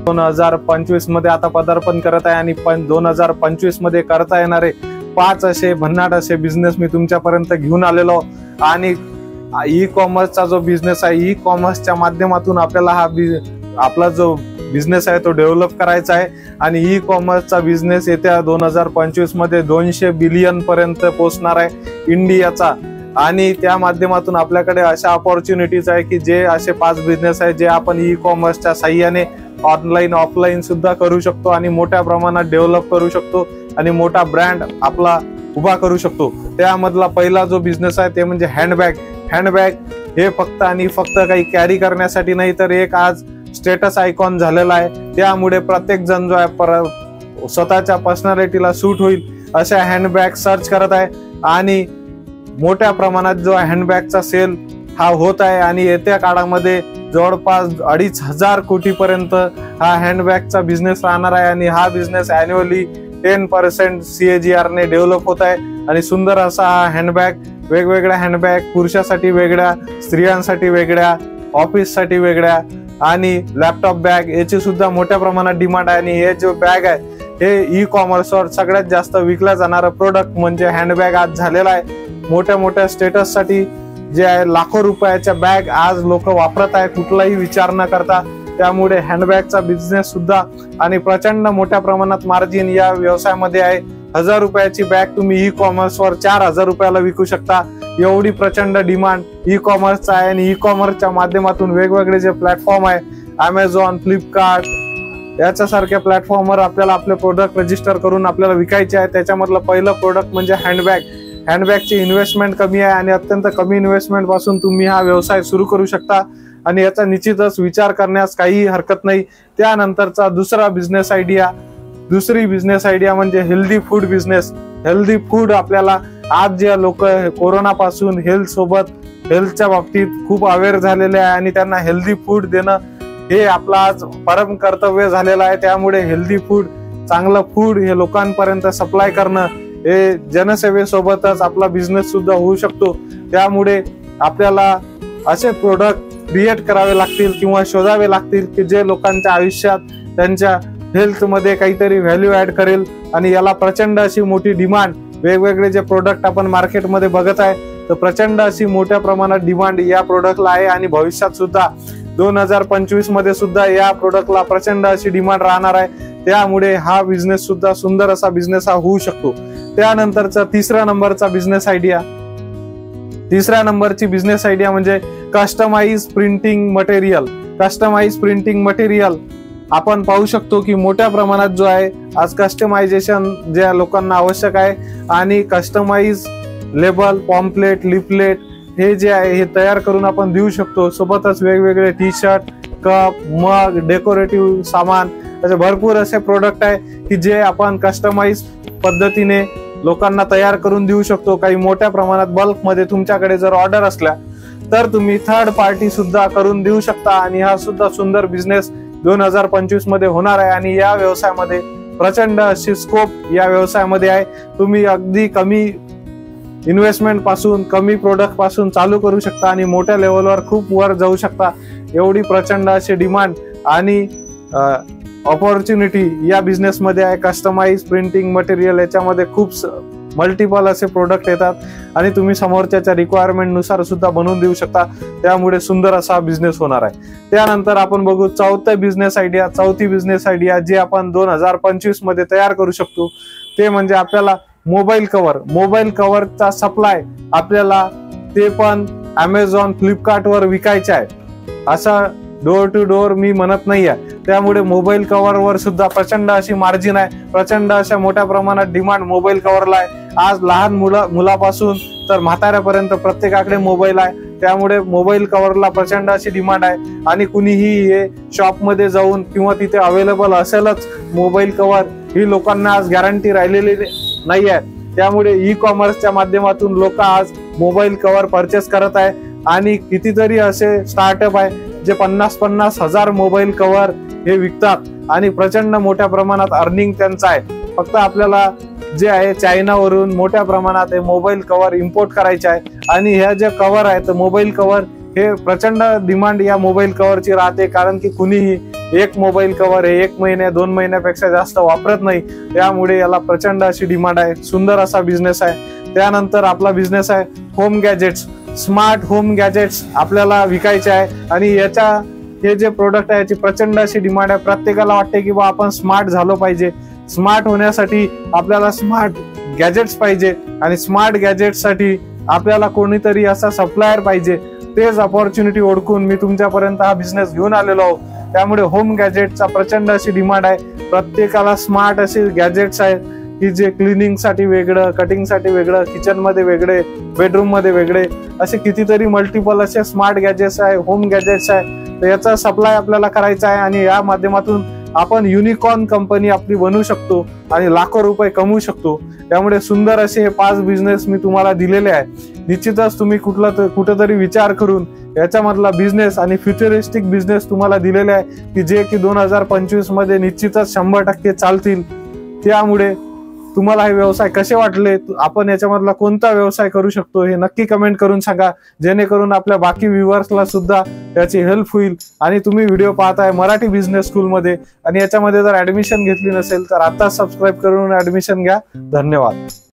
2025 मध्ये आता पदार्पण करत आहे आणि 2025 मध्ये करता येणारे 5 असे भन्नाट असे बिझनेस मी तुमच्यापर्यंत घेऊन आलेलो। आणि ई कॉमर्सचा जो बिझनेस आहे, ई कॉमर्सच्या माध्यमातून आपल्याला आपला जो बिझनेस आहे तो डेव्हलप करायचा आहे आणि ई कॉमर्सचा बिझनेस येत्या 2025 मध्ये 200 बिलियन पर्यंत पोहोचणार आहे इंडियाचा। आणि त्या माध्यमातून आपल्याकडे अशा अपॉर्च्युनिटीज आहे की जे असे 5 बिझनेस आहे जे आपण ई कॉमर्सच्या साहाय्याने ऑनलाईन ऑफलाईन सुद्धा करू शकतो आणि मोठ्या प्रमाणात डेव्हलप करू शकतो आणि मोठा ब्रँड आपला उभा करू शकतो। त्यामधला पहिला जो बिझनेस आहे ते म्हणजे हँडबॅग। हँडबॅग हे फक्त आणि फक्त काही कॅरी करण्यासाठी नाही तर एक आज स्टेटस आयकॉन झालेला आहे। त्यामुळे प्रत्येक जण जो आहे स्वतःच्या पर्सनॅलिटीला सूट होईल अशा हँडबॅग सर्च करत आहे आणि मोठ्या प्रमाणात जो हँडबॅगचा सेल हा होत आहे आणि येत्या काळामध्ये जवळपास 2,500 कोटी पर्यंत हा हँडबॅगचा बिझनेस राहणार आहे आणि हा बिझनेस अॅन्युअली 10% CAGR ने डेव्हलप होत आहे। आणि सुंदर असा हा हँडबॅग, वेगवेगळ्या हँडबॅग, पुरुषासाठी वेगळ्या, स्त्रियांसाठी वेगळ्या, ऑफिससाठी वेगळ्या आणि लॅपटॉप बॅग याची सुद्धा मोठ्या प्रमाणात डिमांड आहे। आणि हे जो बॅग आहे हे ई कॉमर्सवर सगळ्यात जास्त विकला जाणारा प्रोडक्ट म्हणजे हँडबॅग आज झालेला आहे। मोठ्या मोठ्या स्टेटससाठी जे आहे लाखो रुपयाच्या बॅग आज लोक वापरत आहे कुठलाही विचार न करता। त्यामुळे हँडबॅगचा बिझनेस सुद्धा आणि प्रचंड मोठ्या प्रमाणात मार्जिन या व्यवसायामध्ये आहे। 1000 रुपयाची बॅग तुम्ही ई कॉमर्सवर 4000 रुपयाला विकू शकता, एवढी प्रचंड डिमांड ई कॉमर्सचा आहे। आणि ई कॉमर्सच्या माध्यमातून वेगवेगळे जे प्लॅटफॉर्म आहे Amazon, फ्लिपकार्ट याच्यासारख्या प्लॅटफॉर्मवर आपल्याला आपले प्रोडक्ट रजिस्टर करून आपल्याला विकायचे आहे। त्याच्यामधलं पहिलं प्रोडक्ट म्हणजे हँडबॅग। हँडबॅगची इन्व्हेस्टमेंट कमी आहे आणि अत्यंत कमी इन्व्हेस्टमेंट पासून तुम्ही हा व्यवसाय सुरू करू शकता आणि याचा निश्चितच विचार करण्यास काही हरकत नाही। त्यानंतरचा दुसरी बिझनेस आयडिया म्हणजे healthy food business. Healthy food आपल्याला आज जे लोक कोरोना पासून हेल्थच्या बाबतीत खूप अवेअर झालेले आहे आणि त्यांना हेल्दी फूड देणं हे आपलं आज परम कर्तव्य झालेलं आहे। त्यामुळे हेल्दी फूड, चांगलं फूड हे लोकांपर्यंत सप्लाय करणं हे जनसेवेसोबतच आपला बिझनेस सुद्धा होऊ शकतो। त्यामुळे आपल्याला असे प्रोडक्ट क्रिएट करावे लागतील किंवा शोधावे लागतील की जे लोकांच्या आयुष्यात त्यांच्या हेल्थ मध्ये काहीतरी व्हॅल्यू ऍड करेल आणि याला प्रचंड अशी मोठी डिमांड, वेगवेगळे जे प्रोडक्ट आपण मार्केटमध्ये बघत आहे तर प्रचंड अशी मोठ्या प्रमाणात डिमांड या प्रोडक्टला आहे आणि भविष्यात सुद्धा 2025 मध्ये सुद्धा या प्रोडक्टला प्रचंड अशी डिमांड राहणार आहे। त्यामुळे हा बिझनेस सुद्धा सुंदर असा बिझनेस हा होऊ शकतो। त्यानंतरचा तिसऱ्या नंबरची बिझनेस आयडिया म्हणजे customize printing material. Customize printing material आपण पाहू शकतो की मोठ्या प्रमाणात जो आहे आज कस्टमायझेशन ज्या लोकांना आवश्यक आहे आणि कस्टमाइज लेबल, पॉम्पलेट, लिफलेट हे जे आहे हे तयार करून आपण देऊ शकतो। सोबतच वेगवेगळे टी शर्ट, कप, मग, डेकोरेटिव्ह सामान असे भरपूर असे प्रोडक्ट आहे की जे आपण कस्टमाइज पद्धतीने लोकांना तयार करून देऊ शकतो। काही मोठ्या प्रमाणात बल्क मध्ये तुमच्याकडे जर ऑर्डर असल्या तर तुम्ही थर्ड पार्टी सुद्धा करून देऊ शकता आणि हा सुद्धा सुंदर बिझनेस 2025 मध्ये होणार आहे। आणि या व्यवसायामध्ये प्रचंड अशी स्कोप या व्यवसायामध्ये आहे। तुम्ही अगदी कमी इन्व्हेस्टमेंट पासून, कमी प्रोडक्ट पासून चालू करू शकता आणि मोठ्या लेवलवर खूप वर जाऊ शकता। एवढी प्रचंड अशी डिमांड आणि ऑपॉर्च्युनिटी या बिझनेस मध्ये आहे। कस्टमाइज प्रिंटिंग मटेरियल याच्यामध्ये खूप मल्टिपल असे प्रोडक्ट येतात आणि तुम्ही समोरच्या रिक्वायरमेंट नुसार सुद्धा बनवून देऊ शकता। त्यामुळे सुंदर असा बिझनेस होणार आहे। त्यानंतर आपण बघू चौथी बिझनेस आयडिया जी आपण 2025 मध्ये तयार करू शकतो ते म्हणजे आपल्याला मोबाईल कव्हरचा सप्लाय आपल्याला ते पण Amazon, फ्लिपकार्ट वर विकायचे आहे। असा डोर टू डोर मी म्हणत नाहीये। त्यामुळे मोबाईल कव्हरवर सुद्धा प्रचंड अशी मार्जिन आहे, प्रचंड अशा मोठ्या प्रमाणात डिमांड मोबाईल कव्हरला आहे। आज लहान मुलापासून तर म्हाताऱ्यापर्यंत प्रत्येकाकडे मोबाईल आहे। त्यामुळे मोबाईल कव्हरला प्रचंड अशी डिमांड आहे आणि कुणीही हे शॉप मध्ये जाऊन किंवा तिथे अवेलेबल असेलच मोबाईल कव्हर ही लोकांना आज गॅरंटी राहिलेली नाही आहे। त्यामुळे ई कॉमर्सच्या माध्यमातून लोक आज मोबाईल कव्हर परचेस करत आहे आणि कितीतरी असे स्टार्टअप आहे जे 50-50 हजार मोबाईल कव्हर हे विकतात आणि प्रचंड मोठ्या प्रमाणात अर्निंग त्यांचं आहे। फक्त आपल्याला जे आहे चायनावरून मोठ्या प्रमाणात हे मोबाईल कव्हर इम्पोर्ट करायचे आहे आणि ह्या जे कव्हर आहेत मोबाईल कव्हर हे प्रचंड डिमांड या मोबाईल कव्हरची राहते, कारण की कुणीही एक मोबाईल कव्हर हे 1 महिन्या 2 महिन्यापेक्षा जास्त वापरत नाही, त्यामुळे याला प्रचंड अशी डिमांड आहे. सुंदर असा बिझनेस आहे. त्यानंतर आपला बिझनेस आहे home gadgets. Smart home gadgets आपल्याला विकायचे आहे आणि हे जे प्रोडक्ट आहे याची प्रचंड अशी डिमांड आहे. प्रत्येकाला वाटते की बा आपण स्मार्ट झालो पाहिजे. स्मार्ट होण्यासाठी आपल्याला स्मार्ट गॅजेट्स पाहिजे आणि स्मार्ट गॅजेट्ससाठी आपल्याला कोणीतरी असा सप्लायर पाहिजे. तेच अपॉर्च्युनिटी ओळखून मी तुमच्यापर्यंत हा बिझनेस घेऊन आलेलो आहोत. त्यामुळे होम गॅजेटचा प्रचंड अशी डिमांड आहे. प्रत्येकाला स्मार्ट असे गॅजेट्स आहेत की जे क्लिनिंगसाठी वेगळं, कटिंगसाठी वेगळं, किचन मध्ये वेगळे, बेडरूम मध्ये वेगळे, असे कितीतरी मल्टिपल असे स्मार्ट गॅजेट्स आहे, होम गॅजेट्स आहे. तर याचा सप्लाय आपल्याला करायचा आहे आणि या माध्यमातून आपण युनिकॉर्न कंपनी आपली बनवू शकतो आणि लाखो रुपये कमवू शकतो. त्यामुळे सुंदर असे हे 5 बिझनेस मी तुम्हाला दिलेले आहे. निश्चितच तुम्ही कुठेतरी विचार करून याच्यामधला बिझनेस आणि फ्युचरिस्टिक बिझनेस तुम्हाला दिलेले आहे की जे की 2025 मध्ये निश्चितच 100% चालतील. त्यामुळे तुम्हाला हे व्यवसाय कसे वाटले, आपण याच्यामधला कोणता व्यवसाय करू शकतो हे नक्की कमेंट करून सांगा, जेणेकरून आपल्या बाकी व्ह्युअर्सला सुद्धा याची हेल्प होईल. आणि तुम्ही व्हिडिओ पाहताय मराठी बिझनेस स्कूलमध्ये आणि याच्यामध्ये जर ऍडमिशन घेतली नसेल तर आता सबस्क्राईब करून ऍडमिशन घ्या. धन्यवाद.